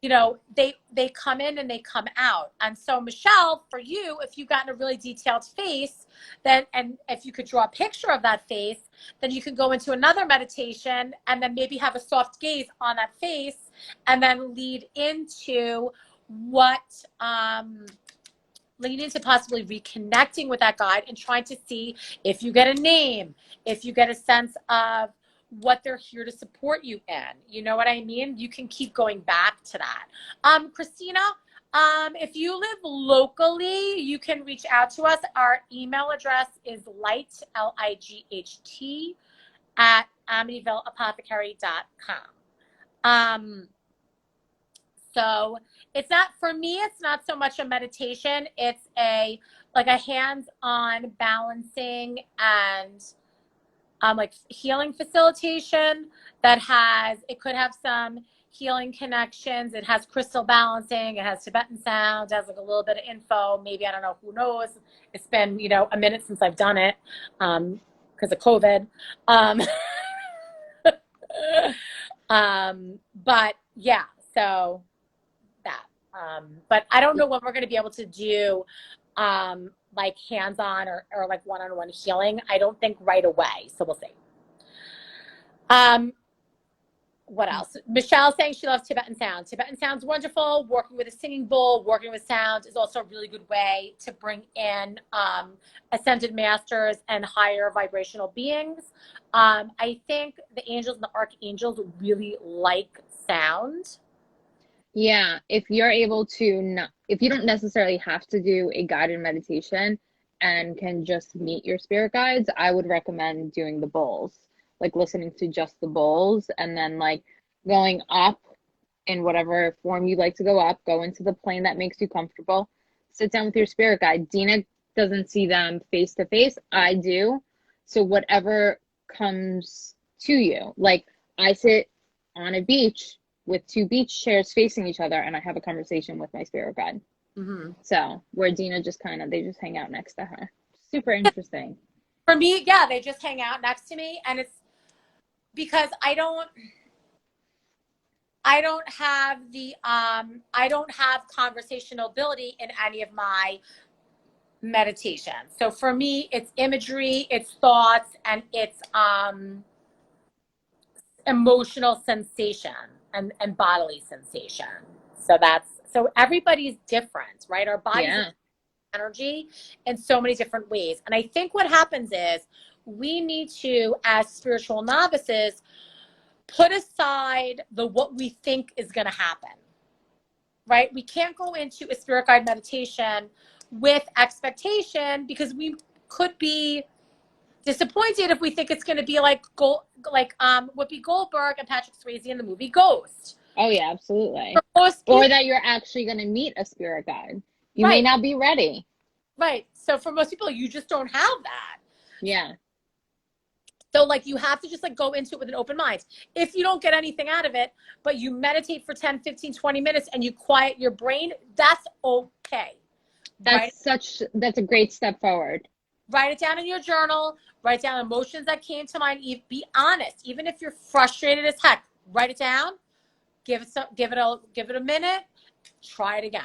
they come in and they come out. And so, Michelle, for you, if you've gotten a really detailed face, and if you could draw a picture of that face, then you can go into another meditation and then maybe have a soft gaze on that face and then lead into possibly reconnecting with that guide and trying to see if you get a name, if you get a sense of what they're here to support you in. You know what I mean? You can keep going back to that. Christina, if you live locally, you can reach out to us. Our email address is light, Light, at amityvilleapothecary.com. So it's not, for me, it's not so much a meditation. It's like a hands-on balancing and like healing facilitation it could have some healing connections. It has crystal balancing. It has Tibetan sounds. It has like a little bit of info. Maybe, I don't know, who knows? It's been, a minute since I've done it because of COVID. But yeah, so that. But I don't know when we're going to be able to do like hands-on or like one-on-one healing. I don't think right away. So we'll see. What else? Michelle saying she loves Tibetan sound. Tibetan sound's wonderful. Working with a singing bowl, working with sound is also a really good way to bring in ascended masters and higher vibrational beings. I think the angels and the archangels really like sound.
Yeah, if you're able to not, if you don't necessarily have to do a guided meditation and can just meet your spirit guides, I would recommend doing the bowls, like listening to just the bowls and then like going up in whatever form you like to go up, go into the plane that makes you comfortable, sit down with your spirit guide. Dina doesn't see them face to face. I do. So whatever comes to you, like I sit on a beach with two beach chairs facing each other and I have a conversation with my spirit guide.
Mm-hmm.
So where Dina just kind of, they just hang out next to her. Super interesting.
For me, yeah, they just hang out next to me, and it's because I don't have conversational ability in any of my meditations. So for me, it's imagery, it's thoughts, and it's emotional sensation and bodily sensation. So everybody's different, right? Our bodies have
Yeah.
energy in so many different ways. And I think what happens is we need to, as spiritual novices, put aside the what we think is going to happen, right? We can't go into a spirit guide meditation with expectation because we could be disappointed if we think it's going to be like Whoopi Goldberg and Patrick Swayze in the movie Ghost.
Oh yeah, absolutely.
For most
Or
people,
that you're actually going to meet a spirit guide. You may
right,
not be ready.
right. So for most people, you just don't have that.
Yeah.
So like you have to just like go into it with an open mind. If you don't get anything out of it, but you meditate for 10, 15, 20 minutes and you quiet your brain, that's okay. Right?
That's a great step forward.
Write it down in your journal. Write down emotions that came to mind. Be honest. Even if you're frustrated as heck, write it down. Give it a minute. Try it again.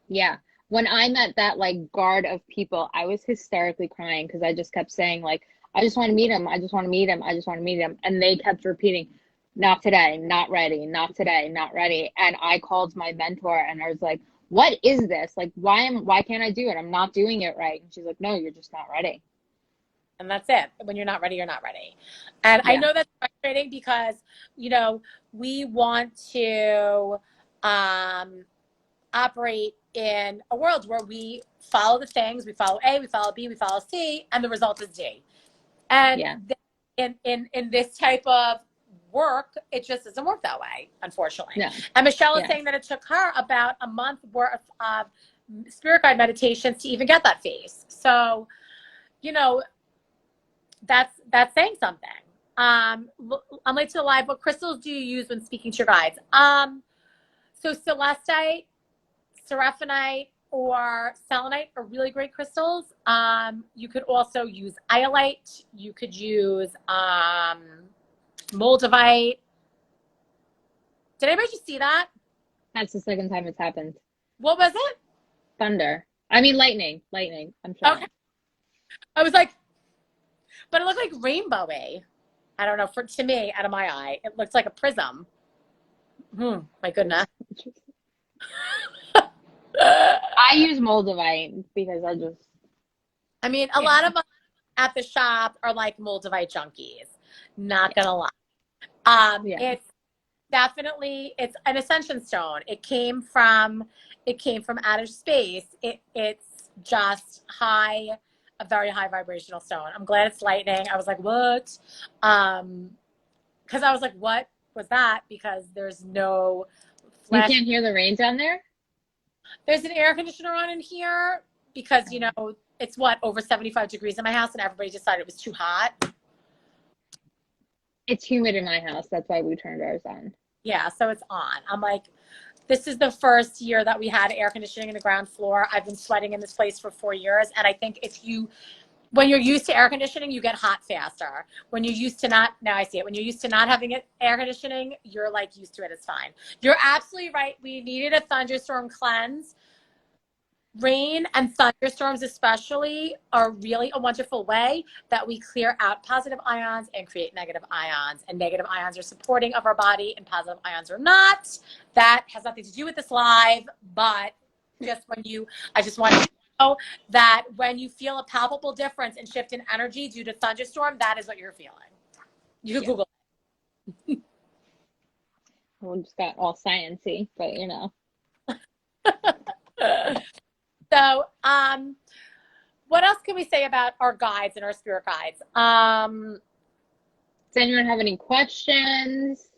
Yeah. When I met that like guard of people, I was hysterically crying because I just kept saying like, I just want to meet him. I just want to meet him. I just want to meet him. And they kept repeating, not today, not ready, not today, not ready. And I called my mentor and I was like, what is this? Like, why can't I do it? I'm not doing it right. And she's like, no, you're just not ready.
And that's it. When you're not ready, you're not ready. And I
Yeah.
know that's frustrating because, we want to operate in a world where we follow the things, we follow A, we follow B, we follow C, and the result is D. And
Yeah.
in this type of work, it just doesn't work that way, unfortunately.
No.
And Michelle is
Yeah.
saying that it took her about a month worth of spirit guide meditations to even get that phase. So, that's saying something. I'm late to the live. What crystals do you use when speaking to your guides? So celestite, seraphinite, or selenite are really great crystals. You could also use iolite. You could use moldavite. Did anybody just see that?
That's the second time it's happened.
What was it?
Thunder. I mean, lightning. Lightning. I'm
Okay.
sorry.
I was like, but it looked like rainbowy. I don't know. To me, out of my eye, it looked like a prism. My goodness.
I use Moldavite because
I mean, a lot of us at the shop are like moldavite junkies. Not gonna lie.
yeah.
It's an ascension stone. It came from outer space. It's just a very high vibrational stone. I'm glad it's lightning. I was like, what? Because I was like, what was that? Because there's no
You
flash.
can't hear the rain down there?
There's an air conditioner on in here because it's over 75 degrees in my house, and everybody decided it was too hot.
It's humid in my house. That's why we turned ours on.
Yeah, so it's on. I'm like, this is the first year that we had air conditioning in the ground floor. I've been sweating in this place for 4 years, and I think if you when you're used to air conditioning, you get hot faster. When you're used to not, now I see it. When you're used to not having it, air conditioning, you're like used to it. It's fine. You're absolutely right. We needed a thunderstorm cleanse. Rain and thunderstorms, especially, are really a wonderful way that we clear out positive ions and create negative ions. And negative ions are supporting of our body, and positive ions are not. That has nothing to do with this live, but just when you, I just want you to know that when you feel a palpable difference and shift in energy due to thunderstorm, that is what you're feeling. You can Google
it. We just got all sciencey, but you know.
So, what else can we say about our guides and our spirit guides?
Does anyone have any questions?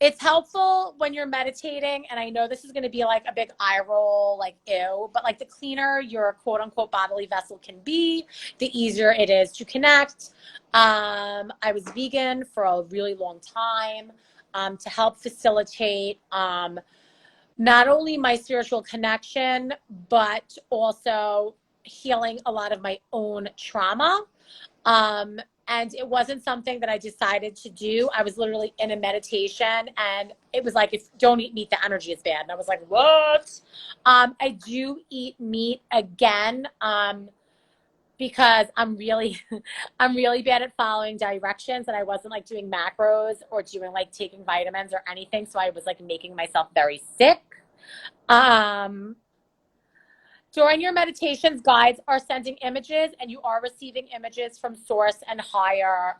It's helpful when you're meditating, and I know this is going to be like a big eye roll, like ew, but like the cleaner your quote unquote bodily vessel can be, the easier it is to connect. I was vegan for a really long time to help facilitate not only my spiritual connection, but also healing a lot of my own trauma. And it wasn't something that I decided to do. I was literally in a meditation, and it was like, if don't eat meat, the energy is bad. And I was like, what? I do eat meat again because I'm really, I'm really bad at following directions, and I wasn't like doing macros or doing like taking vitamins or anything. So I was like making myself very sick. During your meditations, guides are sending images, and you are receiving images from source and higher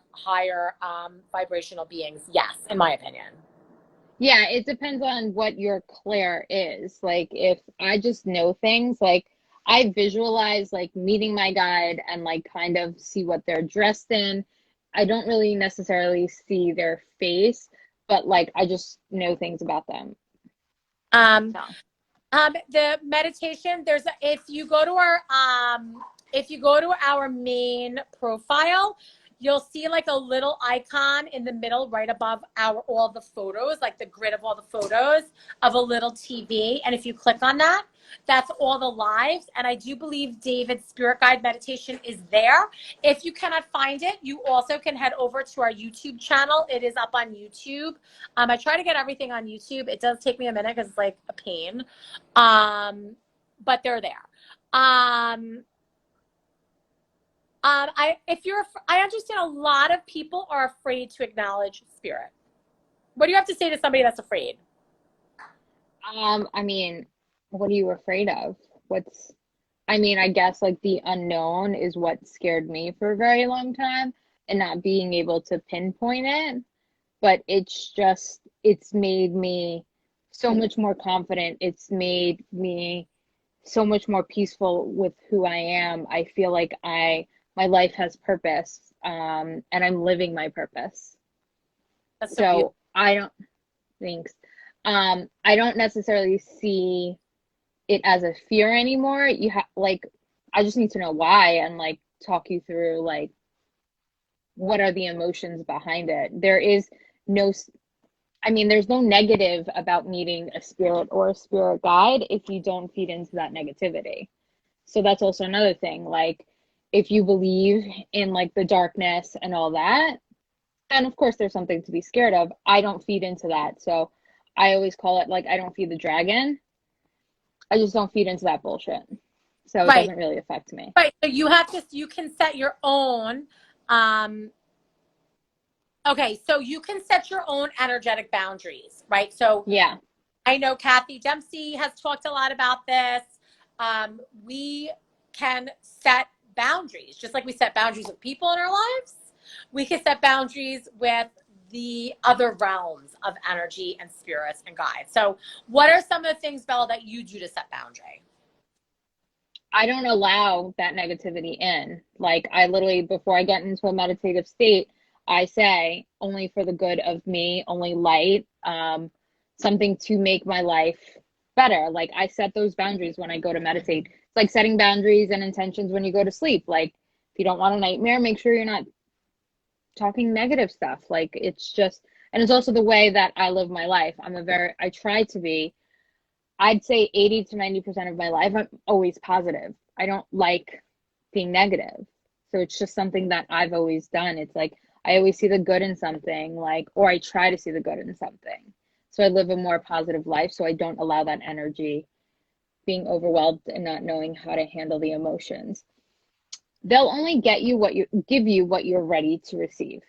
vibrational beings. Yes, in my opinion.
Yeah, it depends on what your clair is. Like if I just know things, like I visualize like meeting my guide and like kind of see what they're dressed in. I don't really necessarily see their face, but like I just know things about them.
Um,
So.
the meditation, if you go to our main profile, you'll see like a little icon in the middle right above all the photos, like the grid of all the photos of a little TV. And if you click on that, that's all the lives. And I do believe David's Spirit Guide meditation is there. If you cannot find it, you also can head over to our YouTube channel. It is up on YouTube. I try to get everything on YouTube. It does take me a minute because it's like a pain. But they're there. I understand a lot of people are afraid to acknowledge spirit. What do you have to say to somebody that's afraid?
I mean, what are you afraid of? I mean, I guess like the unknown is what scared me for a very long time, and not being able to pinpoint it. But it's made me so much more confident. It's made me so much more peaceful with who I am. I feel like my life has purpose, and I'm living my purpose.
That's so
So
beautiful.
I don't thanks. I don't necessarily see it as a fear anymore. You have like I just need to know why and like talk you through like what are the emotions behind it. No there's no negative about meeting a spirit or a spirit guide if you don't feed into that negativity. So that's also another thing. Like if you believe in like the darkness and all that, then of course there's something to be scared of. I don't feed into that. So I always call it like I don't feed the dragon. I just don't feed into that bullshit. So it
Right.
doesn't really affect me.
Right. So you can set your own, okay, so you can set your own energetic boundaries, right? So
Yeah.
I know Kathy Dempsey has talked a lot about this. We can set boundaries, just like we set boundaries with people in our lives. We can set boundaries with the other realms of energy and spirits and guides. So what are some of the things, Bella, that you do to set boundary?
I don't allow that negativity in. Like I literally, before I get into a meditative state, I say only for the good of me, only light, something to make my life better. Like I set those boundaries when I go to meditate. It's like setting boundaries and intentions when you go to sleep. Like if you don't want a nightmare, make sure you're not talking negative stuff. Like it's just, and it's also the way that I live my life. I try to be, I'd say 80 to 90% of my life, I'm always positive. I don't like being negative. So it's just something that I've always done. It's like I always see the good in something, like, or I try to see the good in something. So I live a more positive life. So I don't allow that energy being overwhelmed and not knowing how to handle the emotions. They'll only give you what you're ready to receive.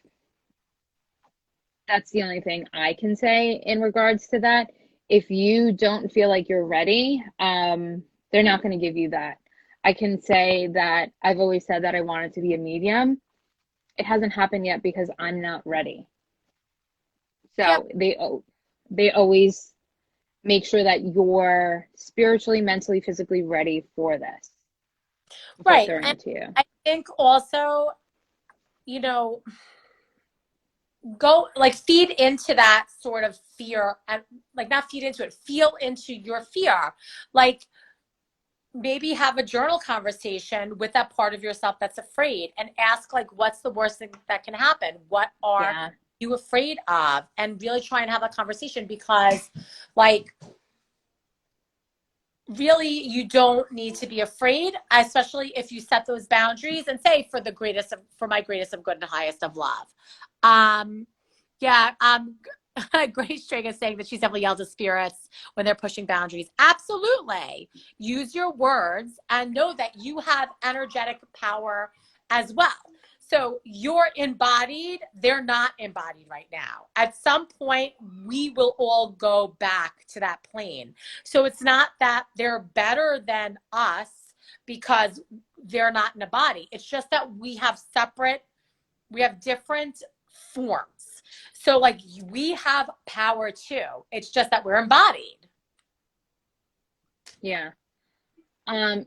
That's the only thing I can say in regards to that. If you don't feel like you're ready, they're not going to give you that. I can say that I've always said that I wanted to be a medium. It hasn't happened yet because I'm not ready.
Yeah.
So they always make sure that you're spiritually, mentally, physically ready for this before
Right.
throwing
And
it to you.
I think also, you know, go like feed into that sort of fear and like not feed into it, feel into your fear. Like maybe have a journal conversation with that part of yourself that's afraid and ask like what's the worst thing that can happen? What are
Yeah.
you afraid of? And really try and have that conversation because like really you don't need to be afraid, especially if you set those boundaries and say for my greatest of good and highest of love. um yeah. Grace Strang is saying that she's definitely yelled at spirits when they're pushing boundaries. Absolutely. Use your words and know that you have energetic power as well. So you're embodied, they're not embodied right now. At some point, we will all go back to that plane. So it's not that they're better than us because they're not in a body. It's just that we have different forms. So like we have power too. It's just that we're embodied.
Yeah.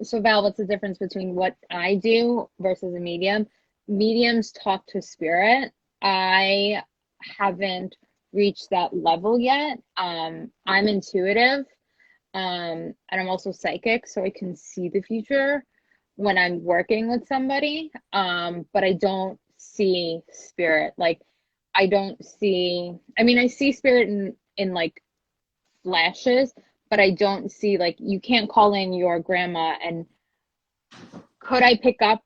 So Val, what's the difference between what I do versus a medium? Mediums talk to spirit. I haven't reached that level yet. I'm intuitive, and I'm also psychic, so I can see the future when I'm working with somebody. But I don't see spirit. Like I don't see, I mean, I see spirit in like flashes, but I don't see like you can't call in your grandma and could I pick up?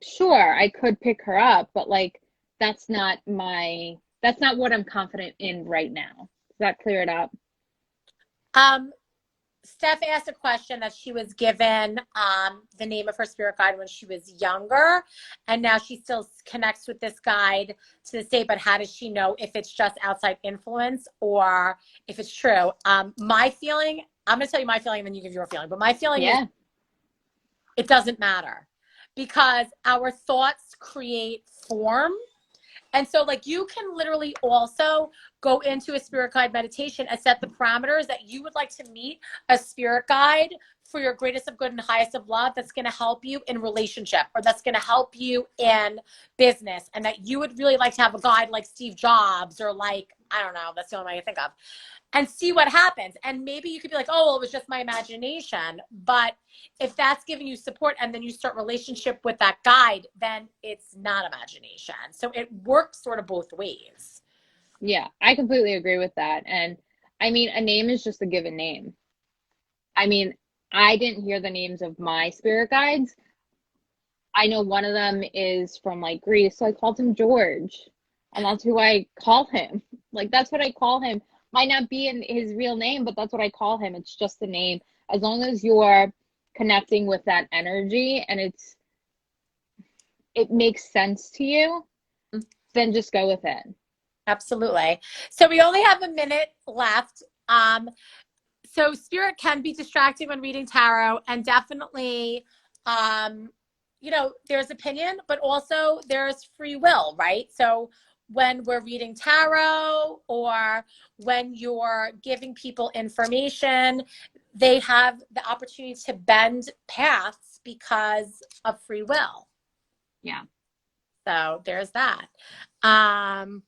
Sure, I could pick her up, but like that's not what I'm confident in right now. Does that clear it up?
Um, Steph asked a question that she was given the name of her spirit guide when she was younger, and now she still connects with this guide to this day. But how does she know if it's just outside influence or if it's true? My feeling, I'm going to tell you my feeling, and then you give your feeling. But my feeling is
Yeah.
it doesn't matter because our thoughts create form. And so, like, you can literally also go into a spirit guide meditation and set the parameters that you would like to meet a spirit guide for your greatest of good and highest of love that's going to help you in relationship or that's going to help you in business. And that you would really like to have a guide like Steve Jobs or like, I don't know, that's the only way I think of, and see what happens. And maybe you could be like, oh, well, it was just my imagination. But if that's giving you support and then you start relationship with that guide, then it's not imagination. So it works sort of both ways.
Yeah, I completely agree with that. And I mean, a name is just a given name. I mean, I didn't hear the names of my spirit guides. I know one of them is from like Greece, so I called him George, and that's who I call him. Like that's what I call him. Might not be in his real name, but that's what I call him. It's just a name. As long as you're connecting with that energy and it makes sense to you, then just go with it.
Absolutely. So we only have a minute left. So spirit can be distracting when reading tarot, and definitely, um, there's opinion, but also there's free will, right? So when we're reading tarot or when you're giving people information, they have the opportunity to bend paths because of free will.
Yeah.
So there's that. Um,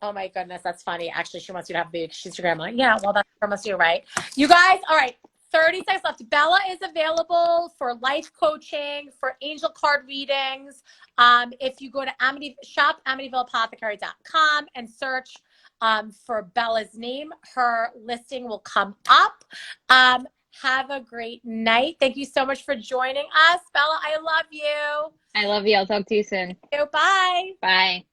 Oh my goodness, that's funny. Actually, she wants you to have the she's your grandma. Yeah, well, that's from us, you right. You guys, all right. 30 seconds left. Bella is available for life coaching, for angel card readings. If you go to shop amityvilleapothecary.com and search for Bella's name, her listing will come up. Have a great night. Thank you so much for joining us. Bella, I love you.
I love you. I'll talk to you soon.
Bye.
Bye.